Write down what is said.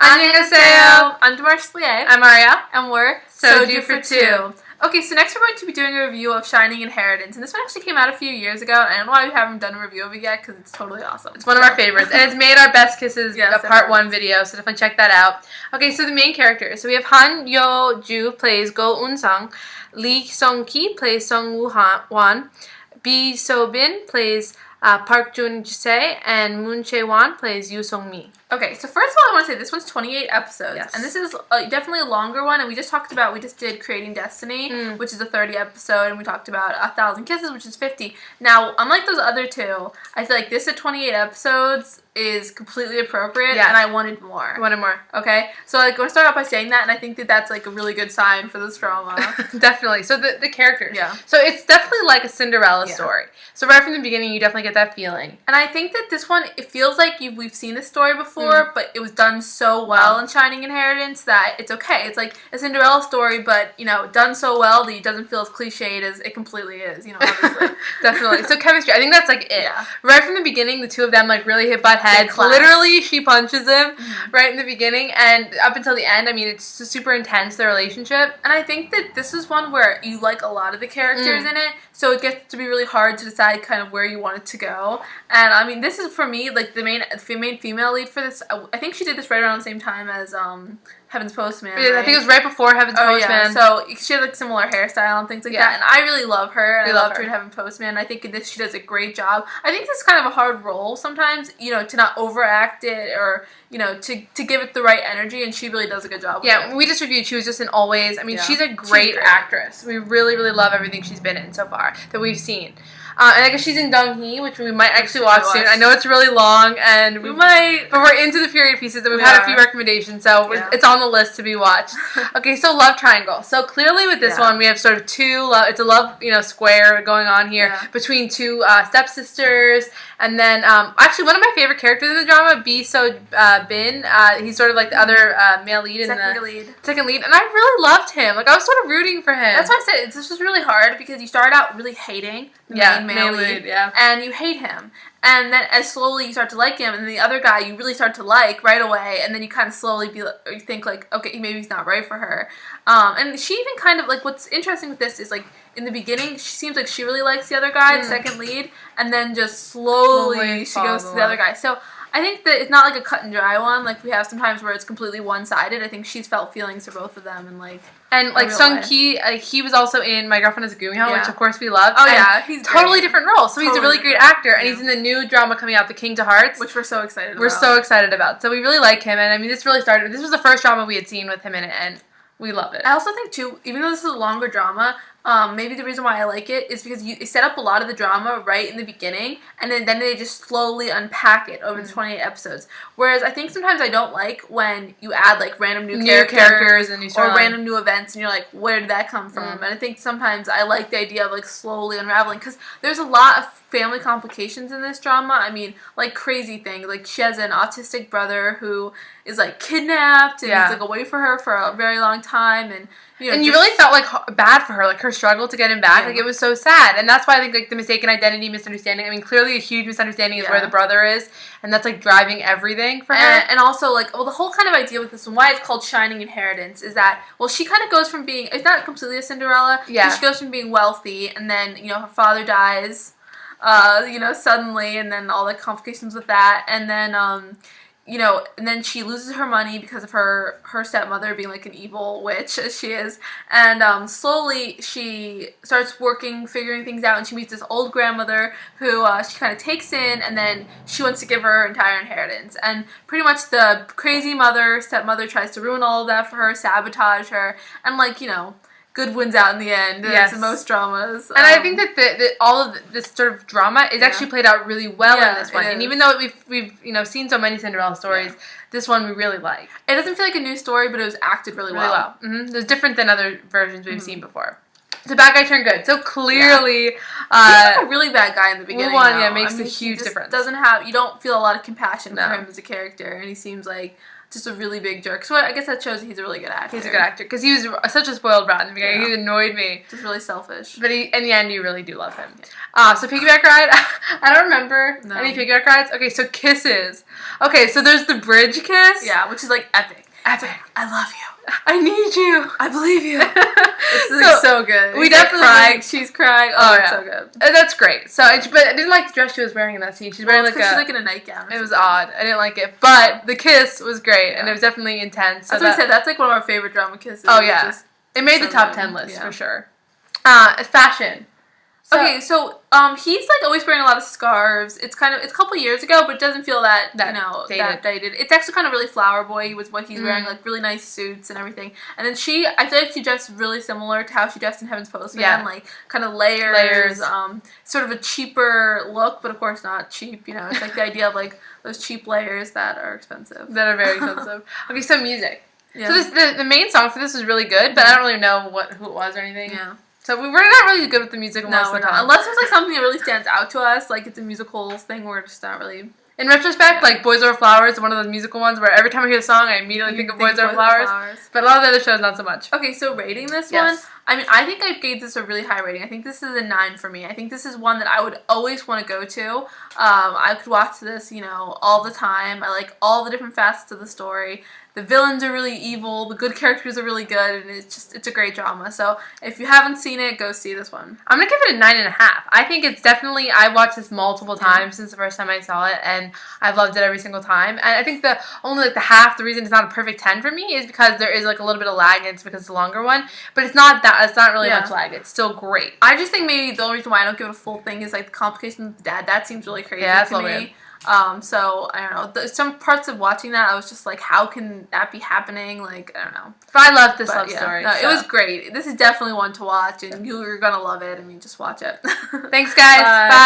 안녕하세요. I'm Demarchlier. I'm Arielle. And we're Soju for Two. Okay, so next we're going to be doing a review of Shining Inheritance. And this one actually came out a few years ago. And I don't know why we haven't done a review of it yet, because it's totally awesome. It's one of our favorites. And it's made our Best Kisses Part 1 video, so definitely check that out. Okay, so the main characters. So we have Han Yo-ju plays Go Un-sung. Lee Sung-ki plays Sung Woo-wan. Bi So-bin plays Park Jun-jae. And Moon Chae-won plays Yoo Sung-mi. Okay, so first of all, I want to say this one's 28 episodes, yes. and this is definitely a longer one, and we just did Creating Destiny, which is a 30 episode, and we talked about 1,000 Kisses, which is 50. Now, unlike those other two, I feel like this at 28 episodes is completely appropriate, and I wanted more. I wanted more. Okay? So, I'm going to start off by saying that, and I think that that's, a really good sign for this drama. Definitely. So, the characters. Yeah. So, it's definitely like a Cinderella story. So, right from the beginning, you definitely get that feeling. And I think that this one, it feels like we've seen this story before, but it was done so well in Shining Inheritance that it's okay. It's like a Cinderella story, but, done so well that it doesn't feel as cliched as it completely is, obviously. Definitely. So chemistry, I think that's, it. Yeah. Right from the beginning, the two of them, really hit butt heads. Literally, she punches him right in the beginning, and up until the end, it's super intense, their relationship. And I think that this is one where you like a lot of the characters in it, so it gets to be really hard to decide kind of where you want it to go. And, this is, for me, the main female lead for this. I think she did this right around the same time as Heaven's Postman. Yeah, right? I think it was right before Heaven's Postman. Yeah. So she had similar hairstyle and things like that. And I really love her. And I loved her in Heaven's Postman. I think in this she does a great job. I think this is kind of a hard role sometimes, to not overact it or, to give it the right energy. And she really does a good job with it. Yeah, we just reviewed. She was just in Always. She's a great actress. We really, really love everything she's been in so far that we've seen. And I guess she's in Dong-hee, which we might actually watch soon. I know it's really long, and we might, but we're into the period pieces, and we've had a few recommendations, so it's on the list to be watched. Okay, so love triangle. So clearly with this one, we have sort of two it's a love, square going on here between two stepsisters, and then actually one of my favorite characters in the drama, Bi So-bin. He's sort of like the other male lead in second lead, and I really loved him. I was sort of rooting for him. That's why I said this was really hard because you started out really hating the main male lead, and you hate him. And then as slowly you start to like him, and the other guy you really start to like right away, and then you kind of slowly you think okay, maybe he's not right for her. And she even kind of, what's interesting with this is, in the beginning, she seems like she really likes the other guy, the second lead, and then just slowly she goes to the other guy. So I think that it's not a cut and dry one like we have sometimes where it's completely one-sided. I think she's felt feelings for both of them, and Sung-ki, he was also in My Girlfriend is a Goomyeo, which of course we love. Oh yeah, he's totally different role. So he's a really great actor, and he's in the new drama coming out, The King to Hearts, which we're so excited about. We're so excited about. So we really like him, and this really started. This was the first drama we had seen with him in it, and we love it. I also think too, even though this is a longer drama, maybe the reason why I like it is because you set up a lot of the drama right in the beginning, and then they just slowly unpack it over the 28 episodes. Whereas I think sometimes I don't like when you add random new characters and random new events, and you're like, where did that come from? And I think sometimes I like the idea of slowly unraveling, because there's a lot of family complications in this drama. Crazy things. She has an autistic brother who is kidnapped and is away from her for a very long time, and you really felt bad for her, her struggle to get him back. It was so sad, and that's why I think the mistaken identity misunderstanding. Clearly a huge misunderstanding is where the brother is, and that's driving everything for her. And also the whole kind of idea with this one, why it's called Shining Inheritance, is that she kind of goes from being, it's not completely a Cinderella. Yeah. She goes from being wealthy, and then her father dies, suddenly, and then all the complications with that, and then and then she loses her money because of her stepmother being an evil witch, as she is. And slowly she starts figuring things out, and she meets this old grandmother who she kind of takes in, and then she wants to give her entire inheritance. And pretty much the crazy stepmother tries to ruin all of that for her, sabotage her, and good wins out in the end. Yes. In most dramas. And I think that all of this sort of drama is actually played out really well in this one. And even though we've seen so many Cinderella stories, this one we really like. It doesn't feel like a new story, but it was acted really well. Mm-hmm. It's different than other versions we've seen before. So bad guy turned good. So clearly, he's a really bad guy in the beginning. Makes a huge difference. You don't feel a lot of compassion for him as a character, and he seems just a really big jerk. So I guess that shows that he's a really good actor. He's a good actor because he was such a spoiled brat in the beginning. Yeah. He annoyed me. Just really selfish. But in the end, you really do love him. So piggyback ride. I don't remember any piggyback rides. Okay, so kisses. Okay, so there's the bridge kiss. Yeah, which is like epic. Epic. I love you. I need you. I believe you. It's so good. We definitely crying. She's crying. Oh, it's so good. That's great. So, but I didn't like the dress she was wearing in that scene. She's wearing she's like in a nightgown. It was odd. I didn't like it, but the kiss was great, and it was definitely intense. So that's what I said. That's like one of our favorite drama kisses. Oh yeah, it made the top 10 list for sure. Fashion. So he's like always wearing a lot of scarves. It's a couple years ago, but it doesn't feel that dated. It's actually kind of really flower boy with what he's wearing, like really nice suits and everything. And then I feel like she dressed really similar to how she dressed in Heaven's Postman, like kind of layers, sort of a cheaper look, but of course not cheap. You know, it's like the idea of like those cheap layers that are expensive, that are very expensive. Okay, so music. Yeah. So the main song for this was really good, but I don't really know who it was or anything. Yeah. So we're not really good with the music most of the time. Unless there's like something that really stands out to us, like it's a musical thing, we're just not really... In retrospect, like Boys Over Flowers is one of those musical ones where every time I hear the song, I immediately think of Boys Over Flowers. But a lot of the other shows, not so much. Okay, so rating this one, I mean, I think I gave this a really high rating. I think this is a 9 for me. I think this is one that I would always want to go to. I could watch this, all the time. I like all the different facets of the story. The villains are really evil. The good characters are really good, and it's a great drama. So if you haven't seen it, go see this one. I'm gonna give it a 9.5. I think it's definitely. I watched this multiple times since the first time I saw it, and I've loved it every single time. And I think the reason it's not a perfect 10 for me is because there is like a little bit of lag, and it's because it's a longer one. But it's not really much lag. It's still great. I just think maybe the only reason why I don't give it a full thing is like the complications with the dad. That seems really crazy to me. Weird. So I don't know. Some parts of watching that, I was just like, how can that be happening? Like, I don't know. But I love this love story. No, it was great. This is definitely one to watch, and you're gonna love it. I mean, just watch it. Thanks, guys. Bye. Bye.